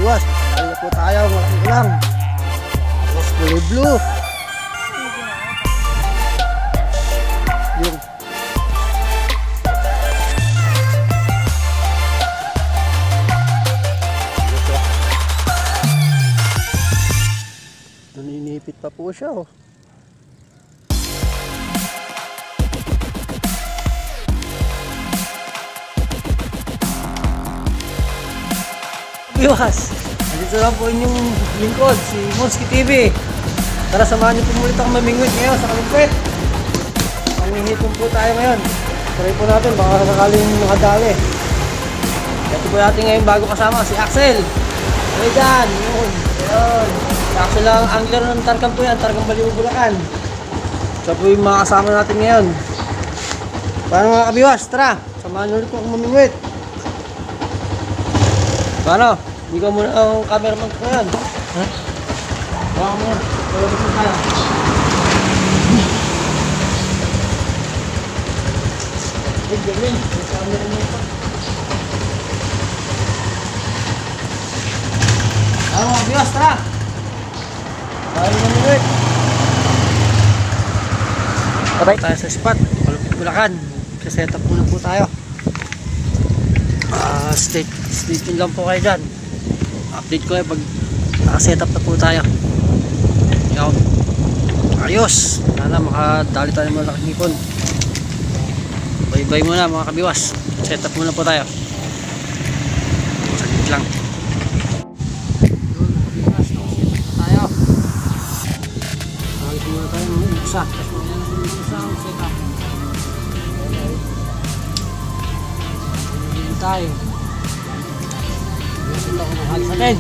viewers, kaya po tayo malaking ulang. Tapos kulay blue. Yung naninipit pa po siya oh. Viewers, nandito lang po inyong lingkod, si Monski TV. Tara, samahan niyo po ulit ako mamingwit ngayon sa kalumpit. Manghihipon po tayo ngayon. Try po natin, baka sakaling nakadali. Ito po natin ngayon bago kasama, si Axel. Okay dyan, yun. Si Axel lang, angler ng Tarkam po yan, Tarkam Baliw, Bulacan. Siya po yung mga kasama natin ngayon. Paano mga kabiwas, tara, samahan niyo ulit po akong mamingwit. Paano? Hindi ka muna ang cameraman ko yan. Ha? Baka mo yan. Palabas mo tayo. Ay, galing. May cameraman ito. Ano mga biwas, tara! Tayo na minute. Patay tayo sa spot. Palupit Bulacan. Sa-set up muna po tayo. Stay tuned lang po kayo dyan. Update ko pag nakaset up na po tayo. Yan. Ayos. Sana makadali tayo mga laking hipon. Bye bye muna mga kabiwas. Set up muna po tayo. Saglit lang. Tayo. Saglit muna tayo ng isa. Tapos muna ng isang set up. Tayo. Sila ko ng halis natin.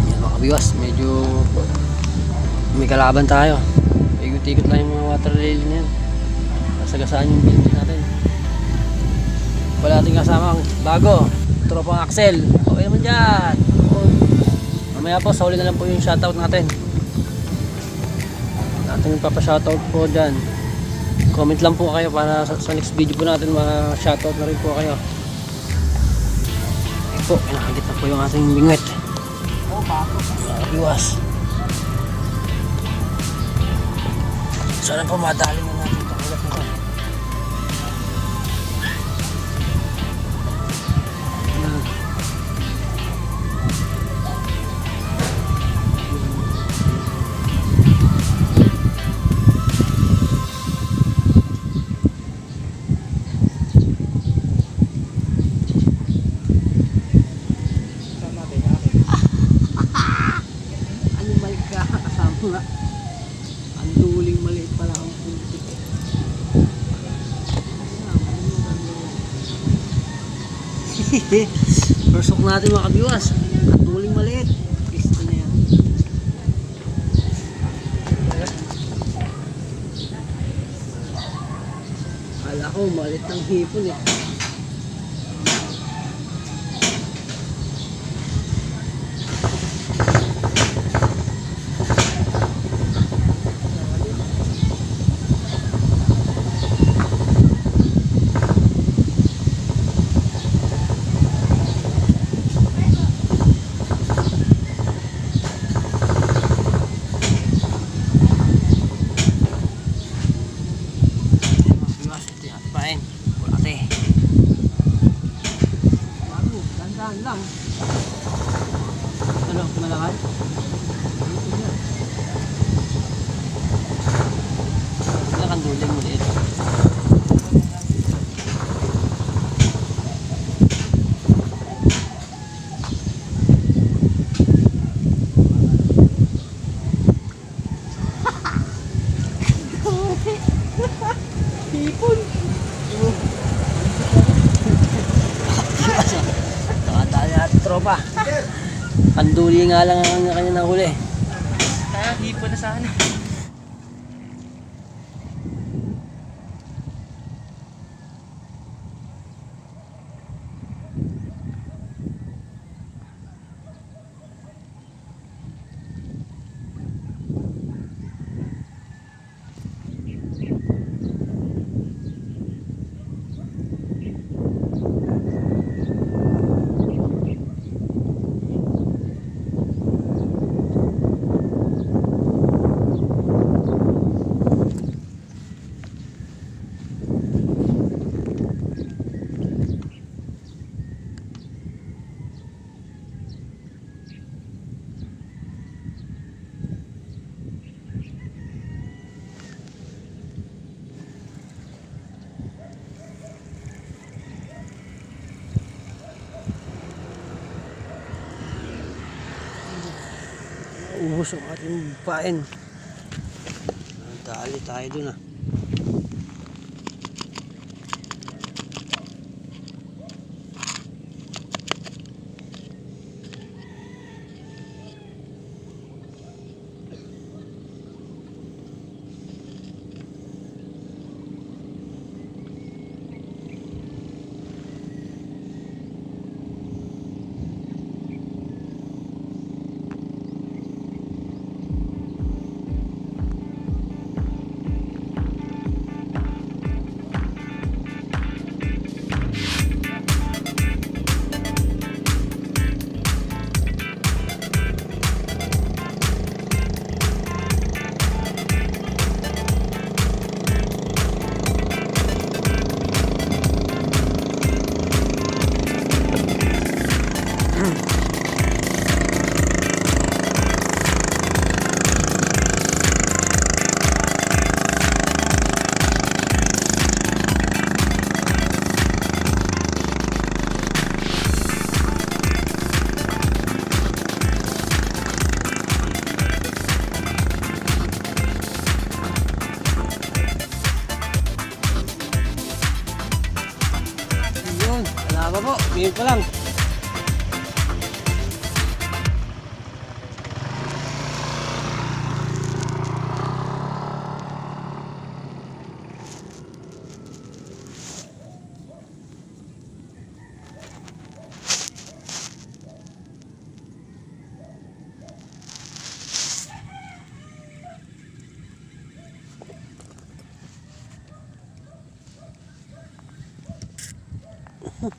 Yan mga kabiwas, medyo may kalaban tayo. Ikot-ikot lang yung mga water lily na yan. Nasagasaan yung building natin. Wala ating kasama ang bago, tropang Axel. Okay naman dyan. Mamaya po, sa huli na lang po yung shoutout natin. Natin yung papashoutout po dyan. Comment lang po kayo para sa next video po natin ma-shoutout na rin po kayo. Ayun po, pinakagit na po yung ating bingwit. Iwas. Sana po madali na natin ito. Ulat nito. Ang duling maliit pala ang putik. Persok natin mga kabiwas. Ang duling maliit. Gusto na yan. Kala ko maliit ng hipon eh. Dahan lang. Ano, malakad? Malakad duling mo dito. Hipon. Tropa. Panduli nga lang ang kanya nahuli. Kaya hipon na sana. Ubus ang ating pain. Dali tayo dun ah. Wala pa po, bihim pa lang. Ano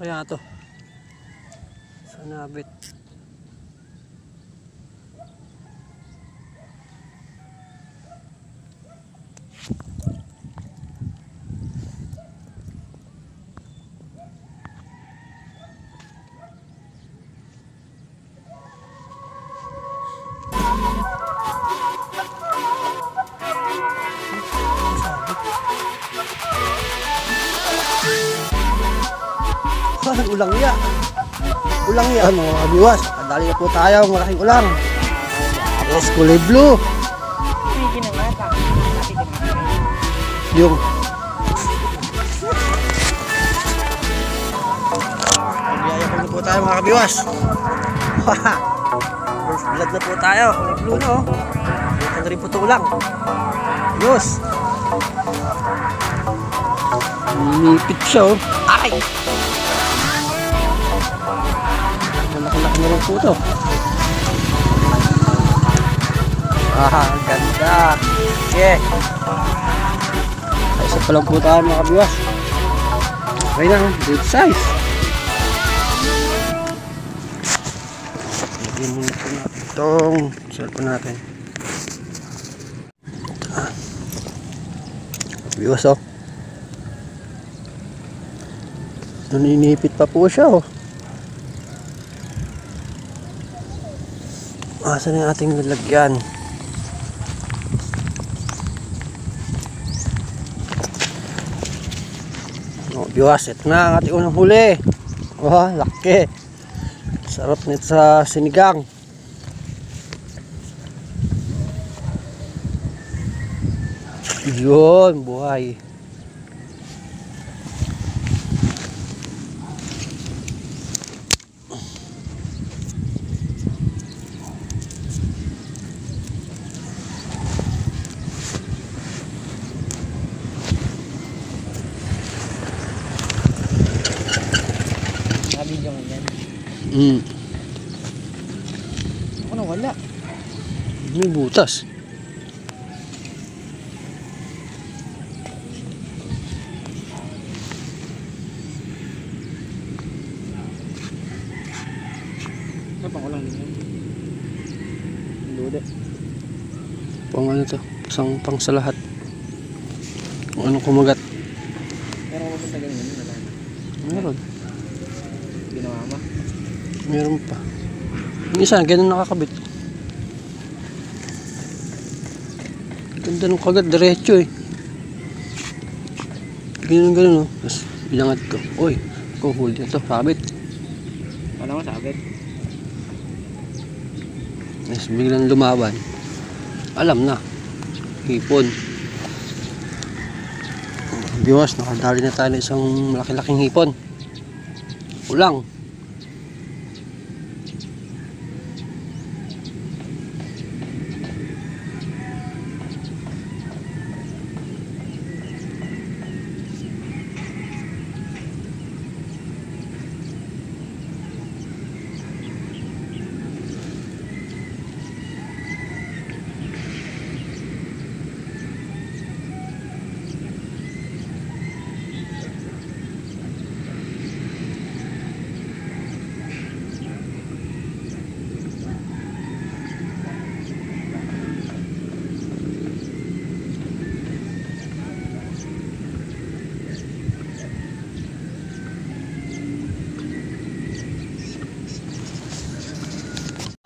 kaya to? Sa nabit. Ulang ya. Ulang ya mga kabiwas. Kadali na po tayo. Malaking ulang. Yes, kulay blue. Yung nagyayapon na po tayo mga kabiwas. First blood na po tayo. Kulay blue no. Ito na rin po ito ulang. Yes. Nipit siya oh. Ay! Malaki-laki na rin po ito. Ganda. Okay. Isa pa lang po tayo mga kabiwas. Okay na, good size. Lagyan muna po natin itong cellphone natin. Kabiwas oh. Naninipit pa po siya oh. Asan yung ating lalagyan? Oh, biwas, ito na ang ating unang huli. Oh, laki. Sarap nito sa sinigang. Yun, buhay. Ano wala? May butas. Napang ulang din yan. Lude. Pang ano to? Pang sa lahat. Kung anong kumagat. Meron ko ba ganyan? Wala na. Meron. Ginawa mo? Meron pa. Yung isa, ganun nakakabit. Ganda ng kagat, diretso eh. Ganun oh. Tapos ilangat ko. Uy, hold nito, sabit. Wala mo sabit. Tapos biglang lumaban. Alam na. Hipon. Biwas, nakadali na tayo ng isang malaki-laking hipon. Ulang.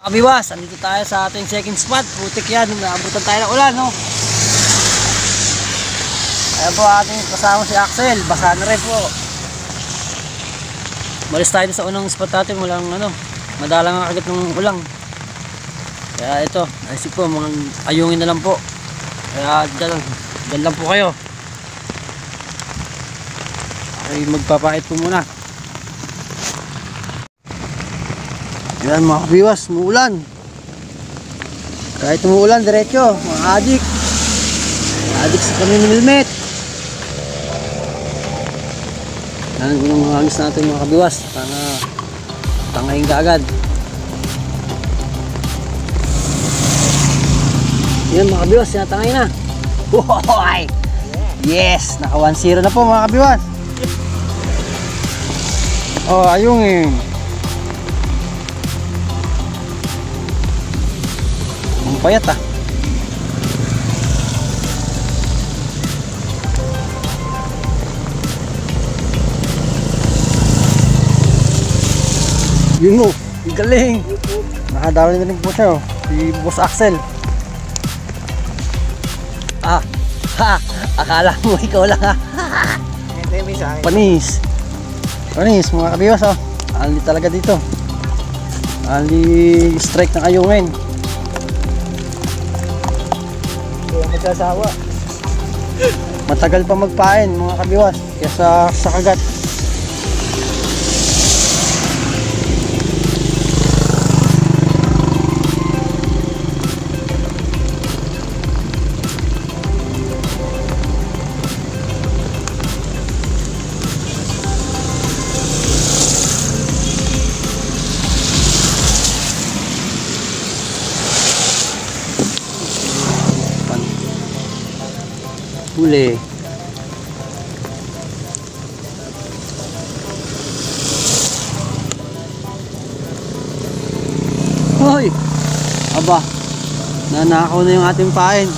Kabiwas, andito tayo sa ating second spot. Putik yan, naabutan tayo ng ulan, no? Ayan po ating kasama si Axel, basa na rin po. Malis tayo sa unang spot natin, walang ano, madalang ang kagat ng ulang. Kaya ito, naisip ko, mga ayungin na lang po. Kaya dyan lang po kayo. Ay magpapait po muna. Ayan mga kabiwas, umuulan. Kahit umuulan, diretso, mga adik. Adik sa kami helmet. Yan ko ng hangis natin mga kabiwas. Para tangayin ka agad. Yan mga kabiwas, sinatangay na. Woy! Yes! Naka 1-0 na po mga kabiwas. Oh, ayungin. Ang payat ah. Yun mo, galing. Nakadali na rin po siya, oh. Si Boss Axel. Ah, ha, akala mo ikaw lang ha. Hindi, may sa akin. Panis. Panis, mga kabiwas, oh. Ali talaga dito. Ali strike ng ayungin. Hindi ako magsasawa. Matagal pa magpain, mga kabiwas, kaysa sa kagat. Huli. Hoy! Aba, nanakaw na yung ating pain.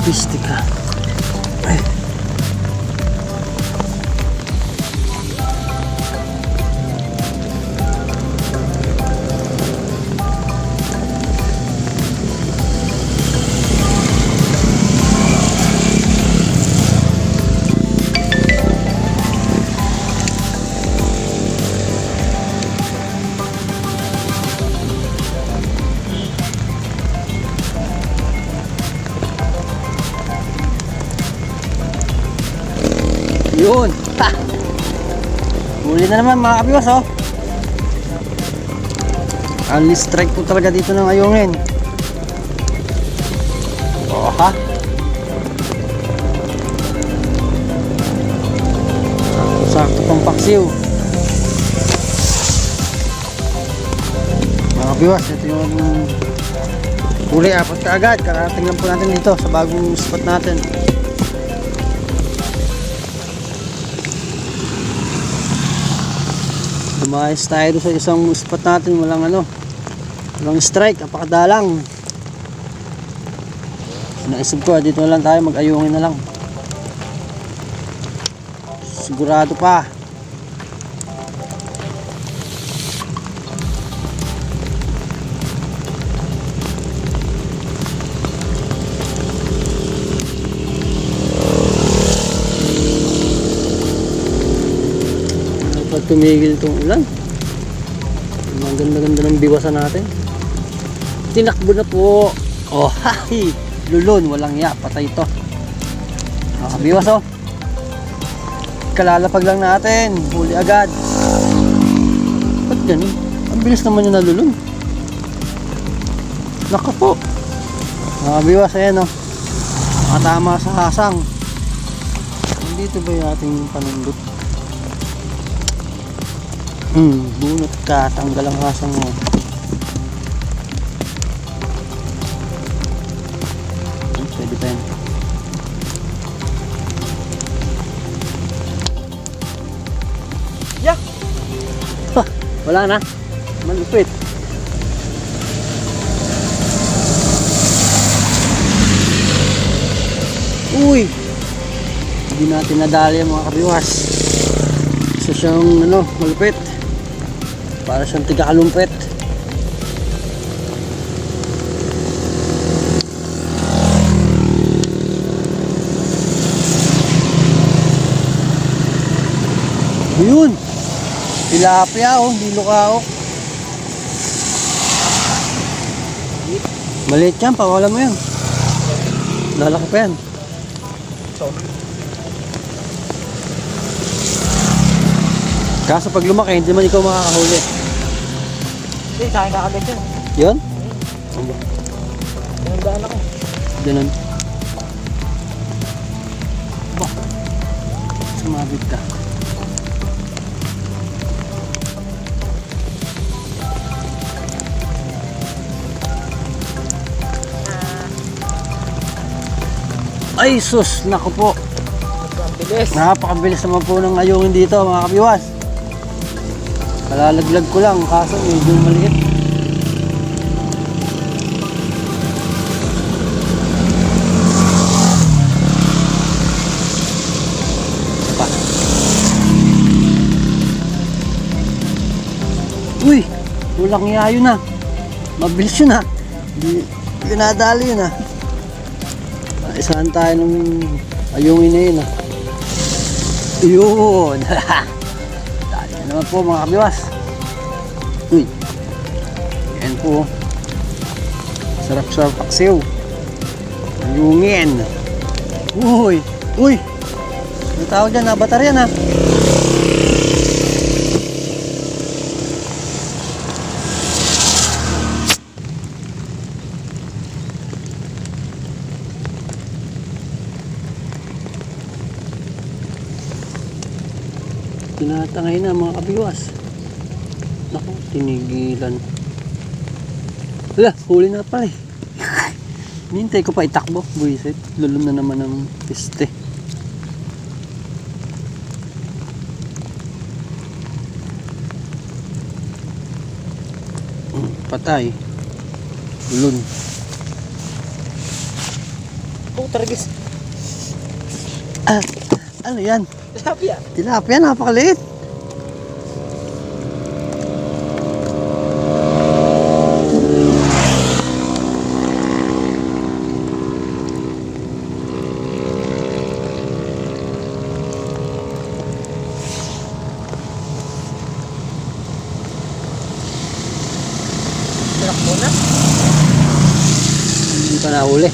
Pistika. Ay. Yun. Ha! Huli na naman mga kabiwas, oh. Only strike po talaga dito ng ayungin. Oh, ha? Sakto pang paksiw. Mga kabiwas, ito yung huli, apat ka agad. Kakarating lang po natin dito sa bagong spot natin. Lumayas tayo sa isang spot natin, walang walang strike, apakadalang. Naisip ko, dito na lang tayo, mag-ayungin na lang. Sigurado pa. Pag tumigil itong ulan, ang ganda-ganda ng biwasan natin. Tinakbo na po. Oh, hahi, lulun, walang ya, patay ito. Biwas, oh. Kalalapag lang natin, huli agad. Ba't ganun? Ang bilis naman yung nalulun. Naka po. Biwas, ayan, oh. Nakatama sa hasang. Dito ba yung ating panundot? Bunot ka, tanggal ang hasang mo. Pwede pa yan. Yeah! Ha, wala na. Malupit. Uy! Hindi natin nadali ang mga kabiwas. Isa siyang malupit. Para siyang tiga-kalumpit. Yun! Tilapia, oh, hindi lukaok. Maliit yan, pawala mo yan. Lalaki pa yan. Kaso pag lumaki, hindi man ikaw makakahuli. Hindi, sa akin kakagad yun. Yun? Pinagdaan ako. Ganun. sumabit ka. Ay sus, naku po. Ang bilis. Napakabilis naman po ng ayungin dito mga kabiwas. Kalalaglag ko lang kaso medyo maliit. Pa. Uy, walang yayo na. Mabilis yun ha. Hindi nadali yun ha. Isahan tayo ng ayungin na yun ha. Yun. Dali na naman po mga kabiwas. Uy. Yan po. Sarap-sarap paksiw. Ayungin. Uy. Uy. Ang tawag dyan, nabatar yan ha. Tinatangay na mga kabiwas. Naku, tinigilan. Wala, huli na pala eh. Nintay ko pa itakbo. Buisit, lulum na naman ng piste. Patay. Lulun. Oh, targis. Ah, ano yan? Tilapia. Tilapia, napakaliit. Tirak muna. Hindi pa nahuli.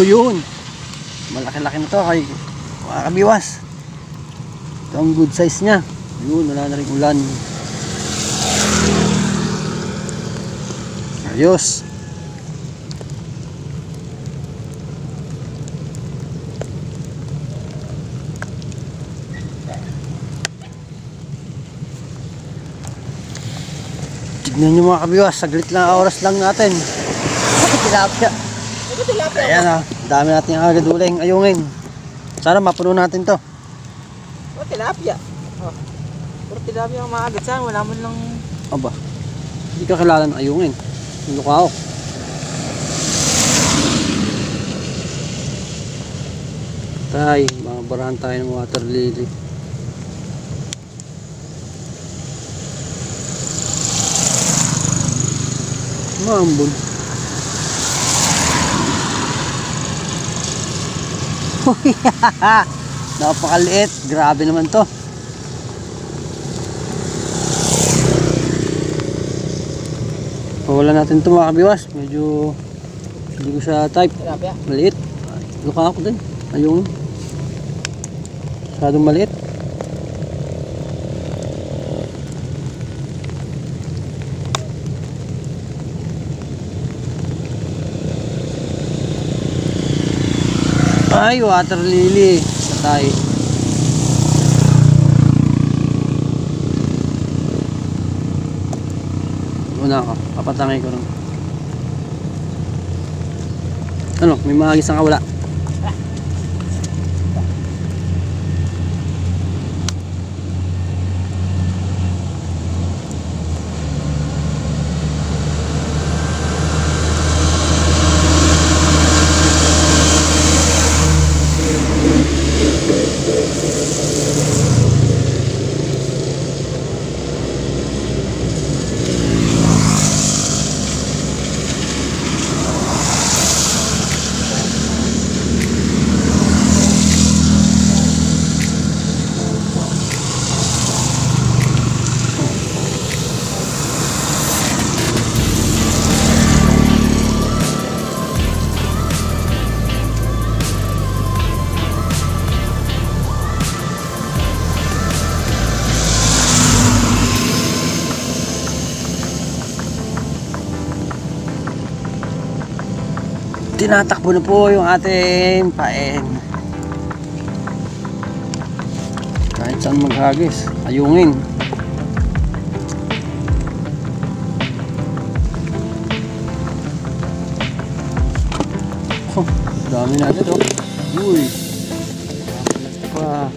O yun, malaki-laki na to kay mga kabiwas. Ito ang good size nya. Yun, wala na rin ulan. Ayos. Tignan nyo mga kabiwas, saglit lang, oras lang natin. Tilapia. Ito tilapia. Ayan ah, dami natin agad uling ayungin. Sana mapuno natin to. Oh, tilapia. Oh. Puro tilapia ang maagat saan. Wala mo lang. Aba, hindi ka kilala ng ayungin. Lukao. Tay, mabarahan tayo ng water lily. Mambon. Napakaliit. Grabe naman to. Pawalan natin ito mga kabiwas. Medyo hindi ko sa type. Tilapia. Maliit. Luka ako din. Ayungin. Masyadong maliit. Ay, water lily. Patay. Una ako. Papatangay ko rin. Ano? May mga gisang kawala. tinatakbo na po yung ating pain. Kahit saan maghagis, ayungin. Oh, dami na agad, oh. Uy. Pa.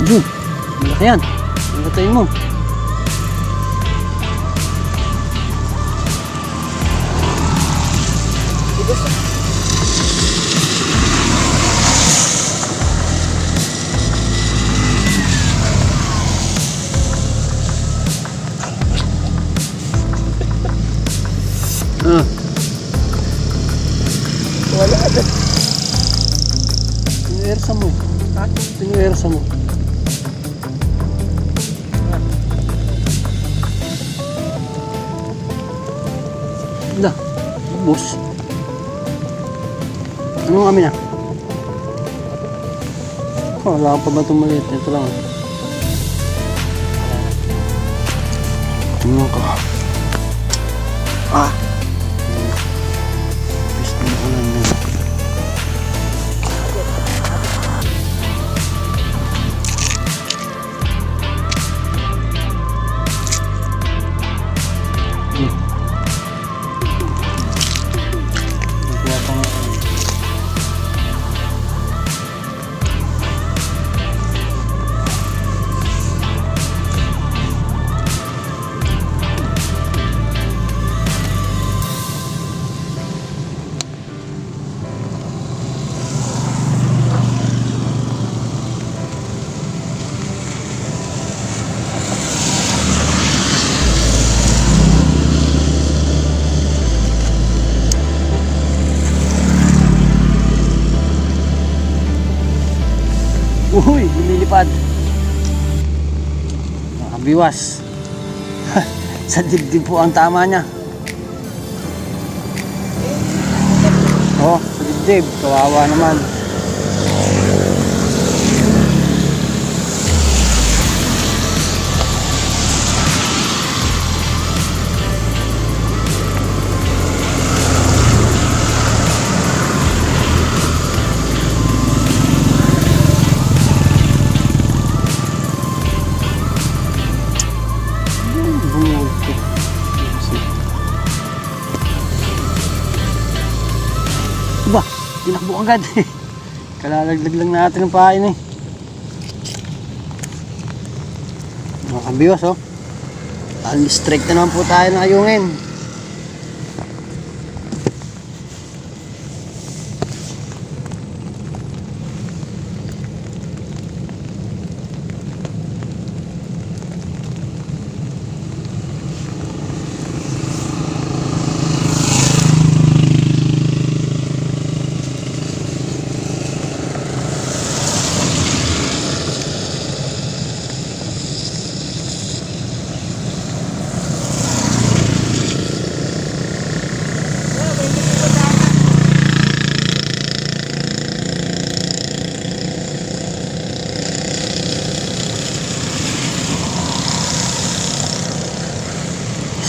Yun, malaki yan. Ingatayin mo. Wala na. Pinuwersa mo. Ha? Pinuwersa mo. Dah, bos. Anong amin na? Oh, wala pa ba itong maliit? Ito lang. Tingnan ko. Ah! Pista na ulan na. Uy, lumilipad. Nakabiwas. Sa dibdib po ang tama niya. Oh, sa dibdib. Kawawa naman. Ba, tinakbo agad. Kalalaglag lang natin ang pain eh. Mga kambiwas oh. Strike na naman po tayo ng ayungin.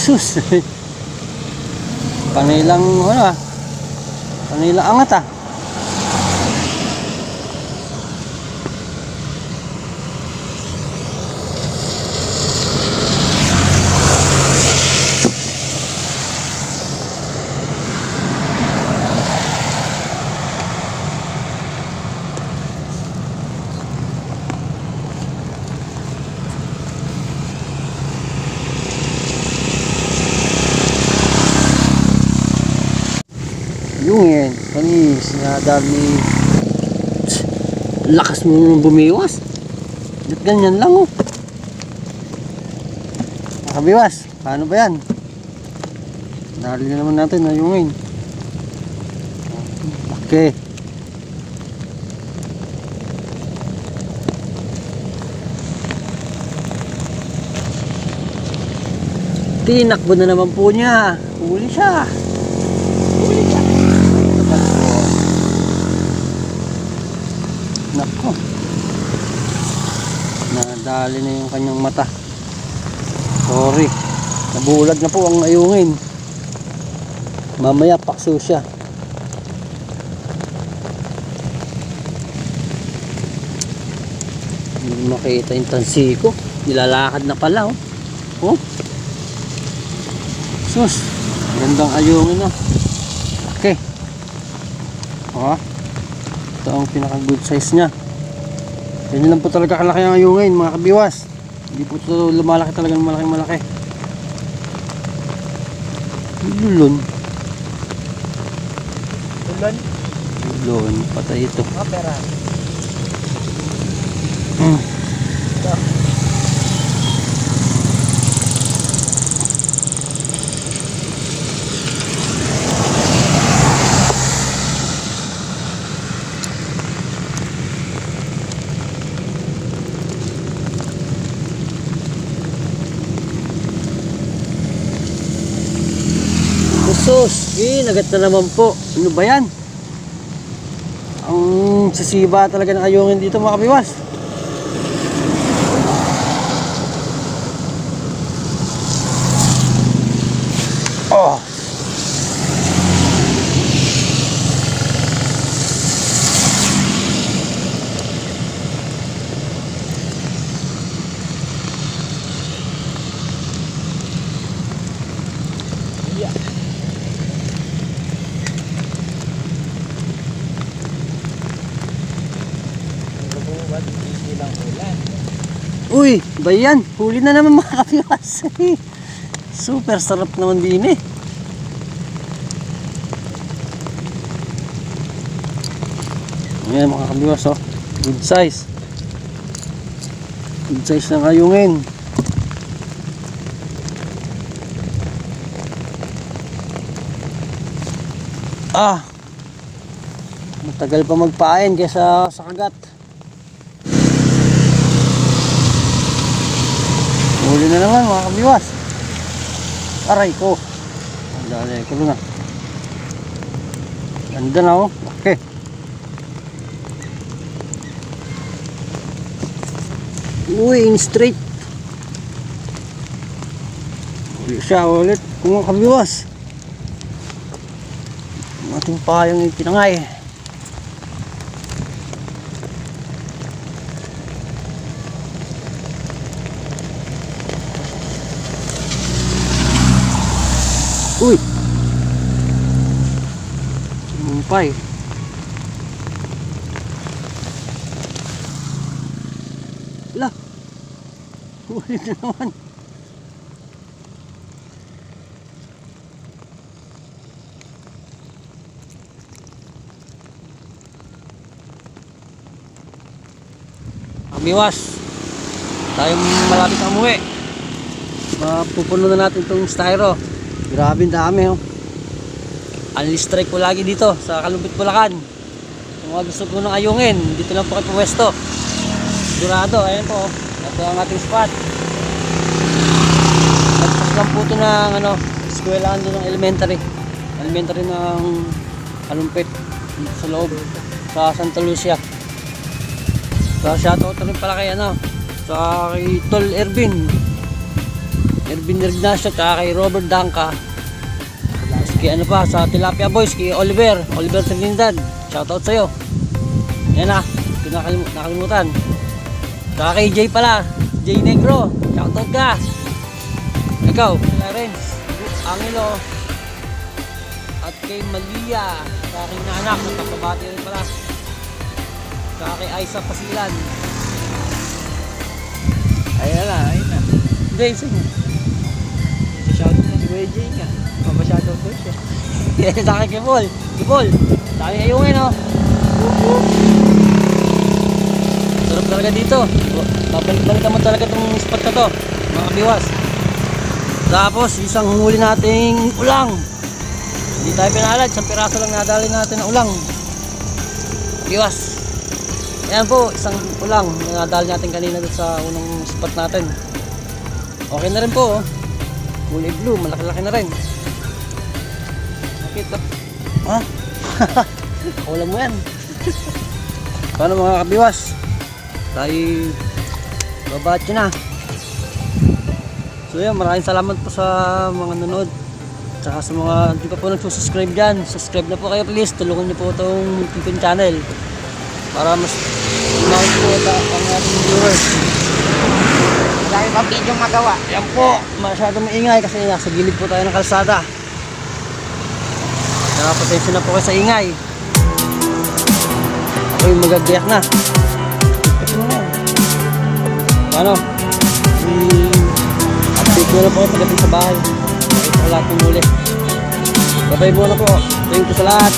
Sus. Panilang ano ah. Panilang angat ah. Yungin, kani sinadami. Lakas mo nung bumiwas. Ganyan lang oh. Makabiwas. Paano ba yan? Dali na naman natin ayungin. Okay. Tinakbo na naman po niya. Huli siya. Huli ka. Nako. Nadali na yung kanyang mata. Sorry. Nabulag na po ang ayungin. Mamaya pakso siya. Hindi makita yung tansi ko. Nilalakad na pala, oh. Oh. Sus. Gandang ayungin, oh. Okay. Oh. Ito ang pinaka good size niya. Ganyan lang po talaga kalaki ang ayungin, mga kabiwas. Hindi po ito lumalaki talaga ng malaki. Lulon. Ulon. Lulon. Patay ito. Opera. Ito. Sus, nagat na naman po. Ano ba yan? Ang sisiba talaga ng ayungin dito, mga kabiwas. Oh. Yeah. Uy, ba yan? Huli na naman, mga kabiwas. Super sarap naman din eh. Ayan, mga kabiwas, oh. Good size. Good size ng ayungin. Ah, matagal pa magpain kaysa sa kagat. Huli na naman, mga kabiwas. Aray ko. Ang dali ko na. Ganda na, oh. Okay. Uy, in straight. Huli siya ulit, mga kabiwas. Ang ating payong itinangay. Uy! Mumpay. Lah! Huli na naman. Kamiwas. Tayong malapit na umuwi. Mapupuno na natin itong styro. Grabe ang dami, oh. Unleash strike ko lagi dito sa Kalumpit, Bulacan. Kung mga gusto ko ng ayungin, dito lang po kayo pwesto. Durado, ayan po, oh. Ito ang ating spot. Nagpas lang po ito ng eskwelahan doon ng elementary ng Kalumpit dito sa loob, sa Santa Lucia. So shoutout rin pala kay kay Tol Ervin Ignacio, kay Robert Danca, kay sa Tilapia Boys, kay Oliver Trinidad, shoutout sa'yo. Yan na, nakalimutan. Saka kay Jay pala, Jay Negro, shoutout ka. Ikaw, Clarence Angelo, at kay Malia, sa aking anak, nagpapabati rin pala. Saka kay Aiza Pasilan. Ayun na. Hindi, sige. Shoutout na si Kuya Jay nga. Papashoutout ko siya. Saka kay Kipol. Dami ayungin, oh. Sarap talaga dito. Babalik-balik naman talaga itong spot na to, mga kabiwas. Tapos isang huli nating ulang. Hindi tayo pinalad, isang piraso lang nadali natin na ulang. Biwas. Ayan po, isang ulang na nadali natin kanina doon sa unang spot natin. Okay na rin po, oh. Kulay blue, malaki-laki na rin. Nakita. Ha? Kaulam mo yan. Paano mga kabiwas? Tayo babatch na. So yan, maraming salamat po sa mga nanood. Tsaka sa mga hindi pa po nagsusubscribe dyan, subscribe na po kayo please. Tulungan niyo po itong Pimpin Channel para mas umawit po ang ating viewers. Dahil pa video magawa. Yan po, masyadong maingay kasi nasa gilid po tayo ng kalsada. Kaya pasensya na po kayo sa ingay. Ako yung magagayak na. Kasi mo na. Ano? Update mo na po pagdating sa bahay. Pakita ko lahat ng muli. Babay muna po. Thank you sa lahat.